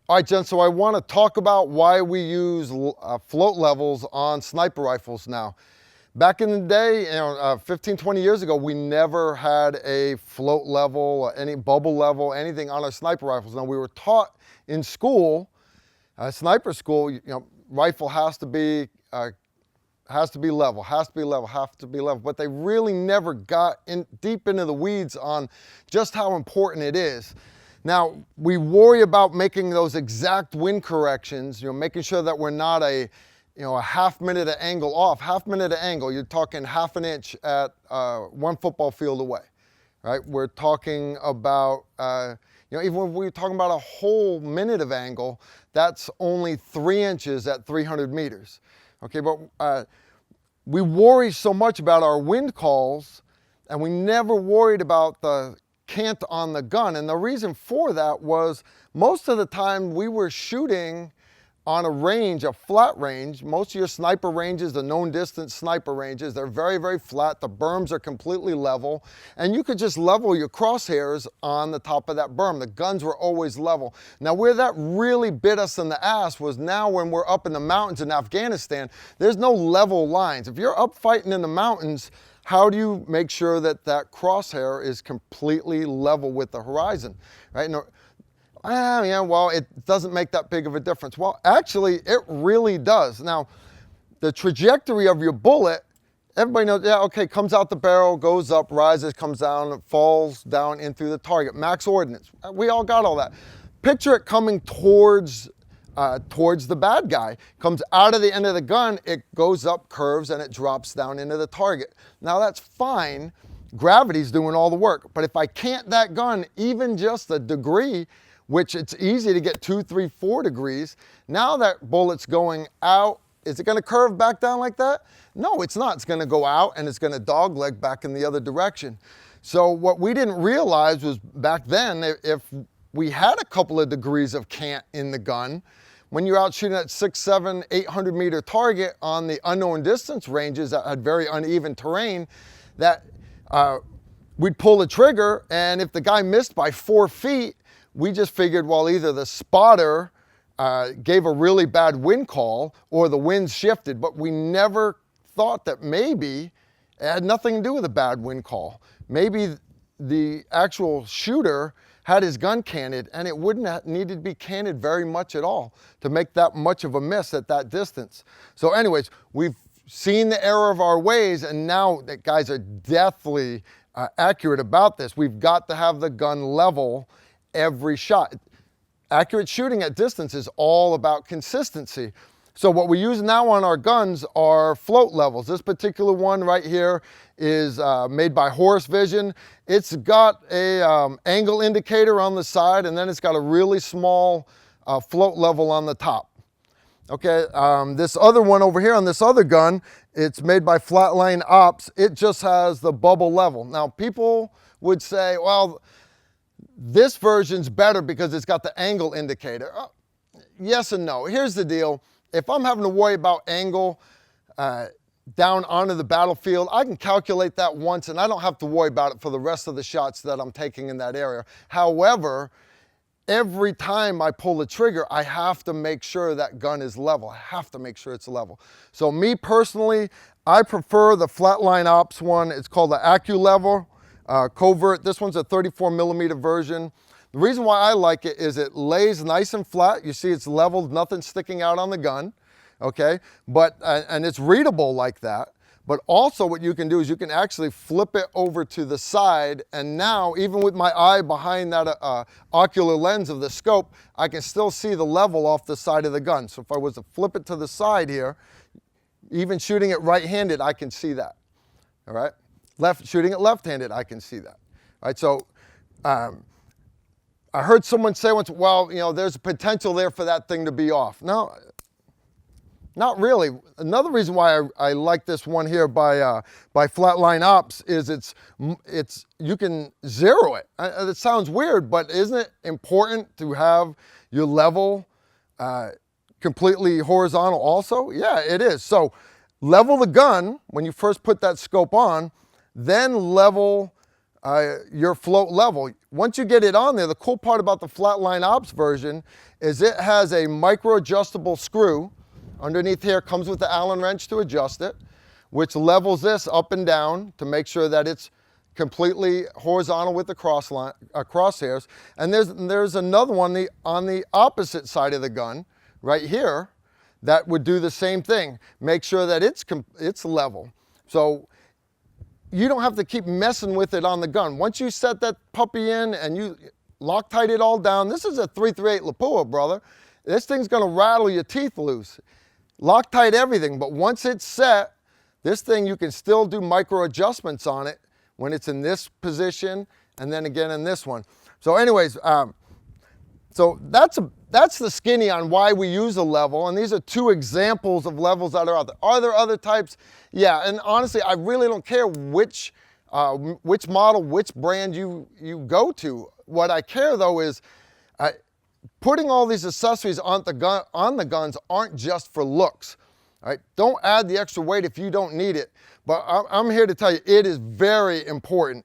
All right, Jen, so I want to talk about why we use float levels on sniper rifles now. Back in the day, 15, 20 years ago, we never had a float level, any bubble level, anything on our sniper rifles. Now, we were taught in school, sniper school, rifle has to be level, has to be level, has to be level. But they really never got in deep into the weeds on just how important it is. Now, we worry about making those exact wind corrections, making sure that we're not a half minute of angle off. Half minute of angle, you're talking half an inch at 1 football field away, right? We're talking about, even when we're talking about a whole minute of angle, that's only 3 inches at 300 meters. Okay, but we worry so much about our wind calls, and we never worried about the cant on the gun. And the reason for that was most of the time we were shooting on a range, a flat range. Most of your sniper ranges, the known distance sniper ranges, they're very, very flat. The berms are completely level, and you could just level your crosshairs on the top of that berm. The guns were always level. Now, where that really bit us in the ass was now when we're up in the mountains in Afghanistan, there's no level lines. If you're up fighting in the mountains, how do you make sure that that crosshair is completely level with the horizon, right? Yeah, well, it doesn't make that big of a difference. Well, actually, it really does. Now, the trajectory of your bullet, everybody knows, yeah, okay, comes out the barrel, goes up, rises, comes down, falls down in through the target. Max ordnance. We all got all that. Picture it coming towards the bad guy. Comes out of the end of the gun, it goes up, curves, and it drops down into the target. Now that's fine. Gravity's doing all the work. But if I cant that gun even just a degree, which it's easy to get 2, 3, 4 degrees, now that bullet's going out, is it going to curve back down like that? No, it's not. It's going to go out and it's going to dogleg back in the other direction. So what we didn't realize was back then, if we had a couple of degrees of cant in the gun, when you're out shooting at 6, 7, 800 meter target on the unknown distance ranges that had very uneven terrain, that we'd pull the trigger, and if the guy missed by 4 feet, we just figured, well, either the spotter gave a really bad wind call or the wind shifted, but we never thought that maybe it had nothing to do with a bad wind call. Maybe the actual shooter had his gun canted, and it wouldn't have needed to be canted very much at all to make that much of a miss at that distance. So anyways, we've seen the error of our ways, and now that guys are deathly accurate about this. We've got to have the gun level every shot. Accurate shooting at distance is all about consistency. So what we use now on our guns are float levels. This particular one right here is made by Horus Vision. It's got a angle indicator on the side, and then it's got a really small float level on the top. Okay, this other one over here on this other gun, it's made by Flatline Ops. It just has the bubble level. Now, people would say, well, this version's better because it's got the angle indicator. Yes and no. Here's the deal. If I'm having to worry about angle down onto the battlefield, I can calculate that once and I don't have to worry about it for the rest of the shots that I'm taking in that area. However, every time I pull the trigger, I have to make sure that gun is level. I have to make sure it's level. So me personally, I prefer the Flatline Ops one. It's called the AccuLevel Covert. This one's a 34 millimeter version. The reason why I like it is it lays nice and flat. You see it's leveled, nothing sticking out on the gun, okay? But, and it's readable like that. But also what you can do is you can actually flip it over to the side, and now even with my eye behind that ocular lens of the scope, I can still see the level off the side of the gun. So if I was to flip it to the side here, even shooting it right-handed, I can see that, all right? Shooting it left-handed, I can see that, all right? So, I heard someone say once, well, there's a potential there for that thing to be off. No, not really. Another reason why I like this one here by Flatline Ops is you can zero it. It sounds weird, but isn't it important to have your level completely horizontal also? Yeah, it is. So level the gun when you first put that scope on, then level your float level. Once you get it on there, the cool part about the Flatline Ops version is it has a micro adjustable screw underneath here, comes with the Allen wrench to adjust it, which levels this up and down to make sure that it's completely horizontal with the crosshairs. And there's another one on the opposite side of the gun, right here, that would do the same thing. Make sure that it's level. So you don't have to keep messing with it on the gun. Once you set that puppy in and you Loctite it all down, this is a 338 Lapua, brother. This thing's gonna rattle your teeth loose. Loctite everything, but once it's set, this thing you can still do micro adjustments on it when it's in this position and then again in this one. So anyways, so that's the skinny on why we use a level, and these are two examples of levels that are out there. Are there other types? Yeah, and honestly, I really don't care which model, which brand you go to. What I care though is putting all these accessories on the guns aren't just for looks. Right? Don't add the extra weight if you don't need it. But I'm here to tell you, it is very important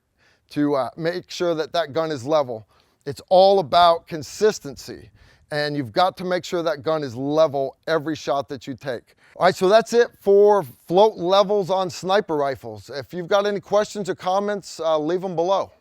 to make sure that that gun is level. It's all about consistency. And you've got to make sure that gun is level every shot that you take. All right, so that's it for float levels on sniper rifles. If you've got any questions or comments, leave them below.